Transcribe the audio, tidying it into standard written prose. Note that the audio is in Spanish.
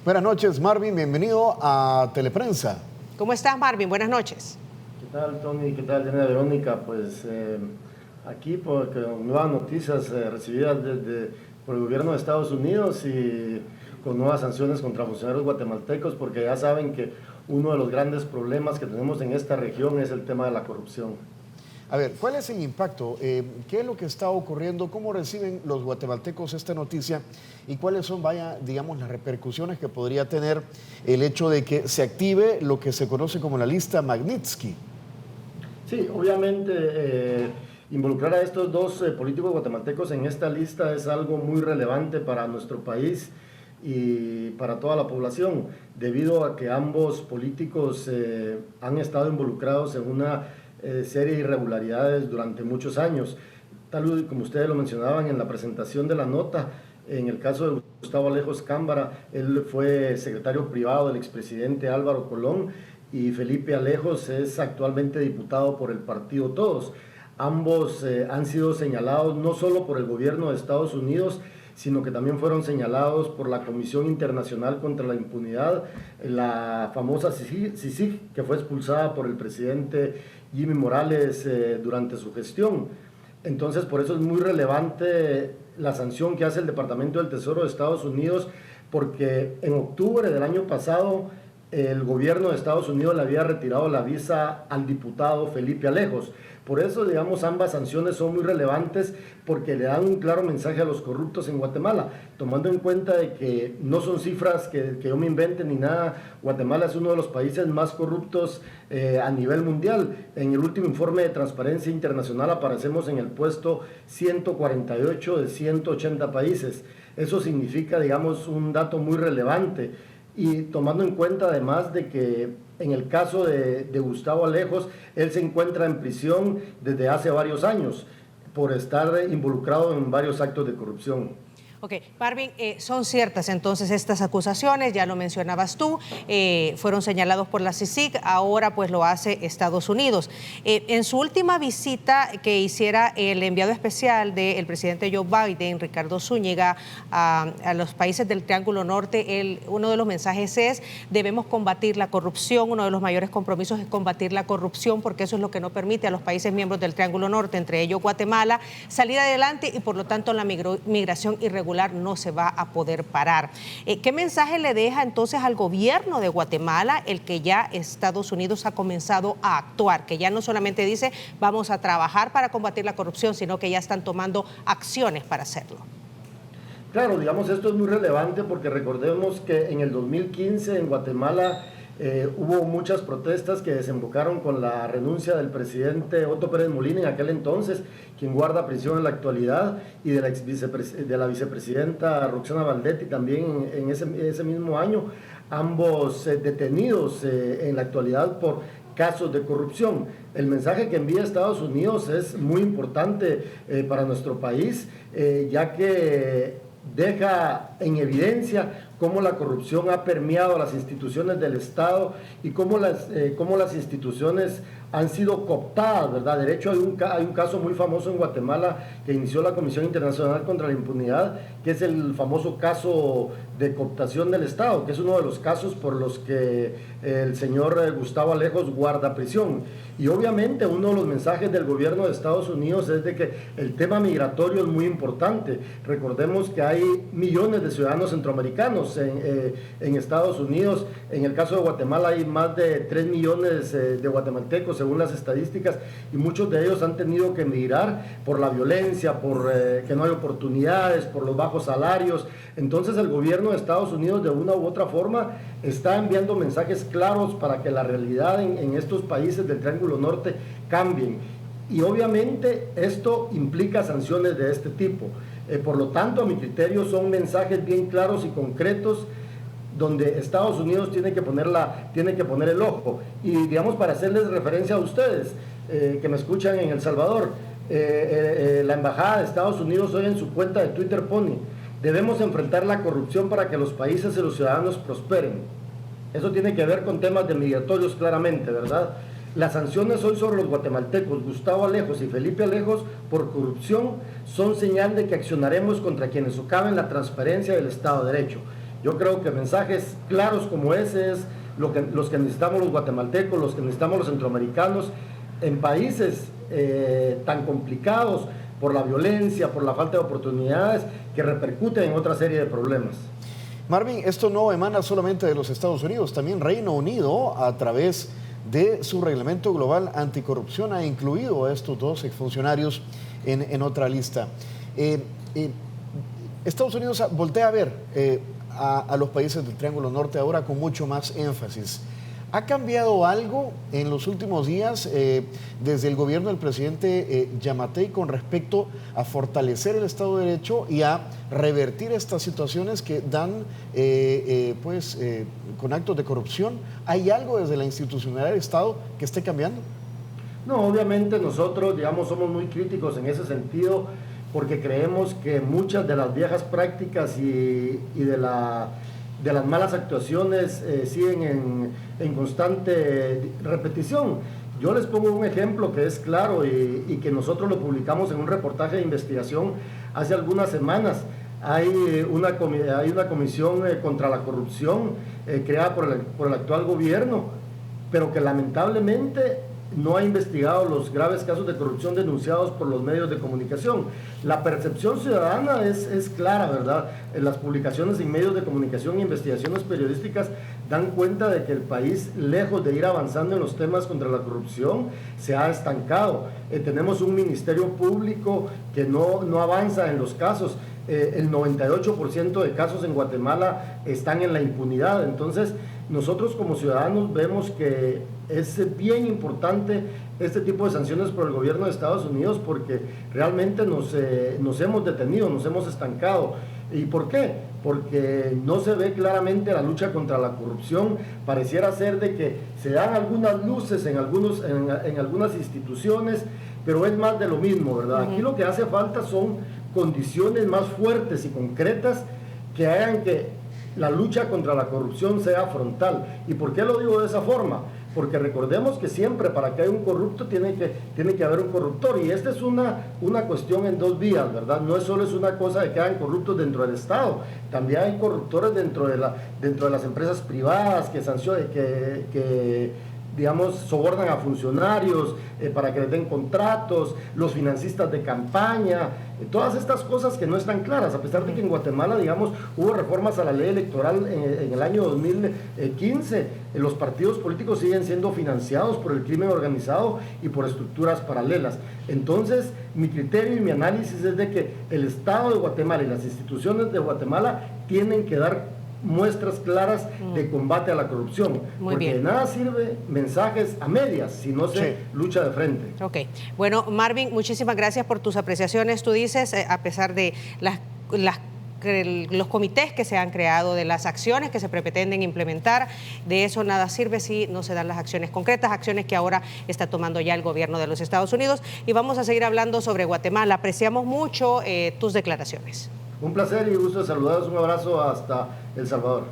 Buenas noches, Marvin, bienvenido a Teleprensa. ¿Cómo estás, Marvin? Buenas noches. ¿Qué tal, Tony? ¿Qué tal, Diana Verónica? Pues aquí con nuevas noticias recibidas por el gobierno de Estados Unidos y con nuevas sanciones contra funcionarios guatemaltecos, porque ya saben que uno de los grandes problemas que tenemos en esta región es el tema de la corrupción. A ver, ¿cuál es el impacto? ¿Qué es lo que está ocurriendo? ¿Cómo reciben los guatemaltecos esta noticia? ¿Y cuáles son, digamos, las repercusiones que podría tener el hecho de que se active lo que se conoce como la lista Magnitsky? Sí, obviamente involucrar a estos dos políticos guatemaltecos en esta lista es algo muy relevante para nuestro país y para toda la población, debido a que ambos políticos han estado involucrados en una serie de irregularidades durante muchos años. Tal como ustedes lo mencionaban en la presentación de la nota, en el caso de Gustavo Alejos Cámbara, él fue secretario privado del expresidente Álvaro Colón, y Felipe Alejos es actualmente diputado por el partido Todos. Ambos han sido señalados no solo por el gobierno de Estados Unidos, sino que también fueron señalados por la Comisión Internacional contra la Impunidad, la famosa CICIG, que fue expulsada por el presidente Jimmy Morales durante su gestión. Entonces, por eso es muy relevante la sanción que hace el Departamento del Tesoro de Estados Unidos, porque en octubre del año pasado el gobierno de Estados Unidos le había retirado la visa al diputado Felipe Alejos. Por eso, digamos, ambas sanciones son muy relevantes porque le dan un claro mensaje a los corruptos en Guatemala, tomando en cuenta de que no son cifras que yo me invente ni nada. Guatemala es uno de los países más corruptos a nivel mundial. En el último informe de Transparencia Internacional aparecemos en el puesto 148 de 180 países. Eso significa, digamos, un dato muy relevante. Y tomando en cuenta además de que en el caso de Gustavo Alejos, él se encuentra en prisión desde hace varios años por estar involucrado en varios actos de corrupción. Ok, Marvin, son ciertas entonces estas acusaciones, ya lo mencionabas tú, fueron señalados por la CICIG, ahora pues lo hace Estados Unidos. En su última visita que hiciera el enviado especial del presidente Joe Biden, Ricardo Zúñiga, a los países del Triángulo Norte, uno de los mensajes es: debemos combatir la corrupción, uno de los mayores compromisos es combatir la corrupción, porque eso es lo que no permite a los países miembros del Triángulo Norte, entre ellos Guatemala, salir adelante, y por lo tanto la migración irregular no se va a poder parar. ¿Qué mensaje le deja entonces al gobierno de Guatemala el que ya Estados Unidos ha comenzado a actuar, que ya no solamente dice vamos a trabajar para combatir la corrupción, sino que ya están tomando acciones para hacerlo? Claro, digamos, esto es muy relevante porque recordemos que en el 2015 en Guatemala hubo muchas protestas que desembocaron con la renuncia del presidente Otto Pérez Molina en aquel entonces, quien guarda prisión en la actualidad, y de la vicepresidenta Roxana Valdetti también en ese mismo año, ambos detenidos en la actualidad por casos de corrupción. El mensaje que envía Estados Unidos es muy importante para nuestro país, ya que deja en evidencia cómo la corrupción ha permeado las instituciones del Estado y cómo las instituciones han sido cooptadas, ¿verdad? De hecho, hay un caso muy famoso en Guatemala que inició la Comisión Internacional contra la Impunidad, que es el famoso caso de cooptación del Estado, que es uno de los casos por los que el señor Gustavo Alejos guarda prisión. Y obviamente uno de los mensajes del gobierno de Estados Unidos es de que el tema migratorio es muy importante. Recordemos que hay millones de ciudadanos centroamericanos en Estados Unidos. En el caso de Guatemala hay más de 3 millones de guatemaltecos según las estadísticas, y muchos de ellos han tenido que emigrar por la violencia, por que no hay oportunidades, por los bajos salarios. Entonces el gobierno de Estados Unidos de una u otra forma está enviando mensajes claros para que la realidad en estos países del Triángulo Norte cambien, y obviamente esto implica sanciones de este tipo. Por lo tanto, a mi criterio son mensajes bien claros y concretos donde Estados Unidos tiene que poner el ojo. Y digamos, para hacerles referencia a ustedes que me escuchan en El Salvador, la Embajada de Estados Unidos hoy en su cuenta de Twitter pone: debemos enfrentar la corrupción para que los países y los ciudadanos prosperen. Eso tiene que ver con temas de migratorios claramente, ¿verdad? Las sanciones hoy sobre los guatemaltecos Gustavo Alejos y Felipe Alejos por corrupción son señal de que accionaremos contra quienes socaven la transparencia del Estado de Derecho. Yo creo que mensajes claros como ese es los que necesitamos los guatemaltecos, los que necesitamos los centroamericanos en países tan complicados por la violencia, por la falta de oportunidades que repercuten en otra serie de problemas. Marvin, esto no emana solamente de los Estados Unidos, también Reino Unido, a través de su reglamento global anticorrupción, ha incluido a estos dos exfuncionarios en otra lista. Estados Unidos voltea a ver a los países del Triángulo Norte ahora con mucho más énfasis. ¿Ha cambiado algo en los últimos días desde el gobierno del presidente Giammattei con respecto a fortalecer el Estado de Derecho y a revertir estas situaciones que dan con actos de corrupción? ¿Hay algo desde la institucionalidad del Estado que esté cambiando? No, obviamente nosotros, digamos, somos muy críticos en ese sentido porque creemos que muchas de las viejas prácticas y de las malas actuaciones siguen en constante repetición. Yo les pongo un ejemplo que es claro y que nosotros lo publicamos en un reportaje de investigación hace algunas semanas. Hay una comisión contra la corrupción creada por el actual gobierno, pero que lamentablemente no ha investigado los graves casos de corrupción denunciados por los medios de comunicación. La percepción ciudadana es clara, ¿verdad? Las publicaciones en medios de comunicación e investigaciones periodísticas dan cuenta de que el país, lejos de ir avanzando en los temas contra la corrupción, se ha estancado. Tenemos un ministerio público que no avanza en los casos. El 98% de casos en Guatemala están en la impunidad. Entonces, nosotros como ciudadanos vemos que es bien importante este tipo de sanciones por el gobierno de Estados Unidos porque realmente nos hemos detenido, nos hemos estancado. ¿Y por qué? Porque no se ve claramente la lucha contra la corrupción. Pareciera ser de que se dan algunas luces en algunas instituciones, pero es más de lo mismo, ¿verdad? Aquí lo que hace falta son condiciones más fuertes y concretas que hagan que la lucha contra la corrupción sea frontal. ¿Y por qué lo digo de esa forma? Porque recordemos que siempre para que haya un corrupto tiene que haber un corruptor, y esta es una cuestión en dos vías, ¿verdad? No es solo una cosa de que hayan corruptos dentro del Estado, también hay corruptores dentro de las empresas privadas que digamos, sobornan a funcionarios para que les den contratos, los financistas de campaña, todas estas cosas que no están claras, a pesar de que en Guatemala, digamos, hubo reformas a la ley electoral en el año 2015, los partidos políticos siguen siendo financiados por el crimen organizado y por estructuras paralelas. Entonces, mi criterio y mi análisis es de que el Estado de Guatemala y las instituciones de Guatemala tienen que dar muestras claras de combate a la corrupción. Porque de nada sirve mensajes a medias si no se lucha de frente. Ok. Bueno, Marvin, muchísimas gracias por tus apreciaciones. Tú dices, a pesar de los comités que se han creado, de las acciones que se pretenden implementar, de eso nada sirve si no se dan las acciones concretas, acciones que ahora está tomando ya el gobierno de los Estados Unidos. Y vamos a seguir hablando sobre Guatemala. Apreciamos mucho tus declaraciones. Un placer y gusto de saludarlos. Un abrazo hasta El Salvador.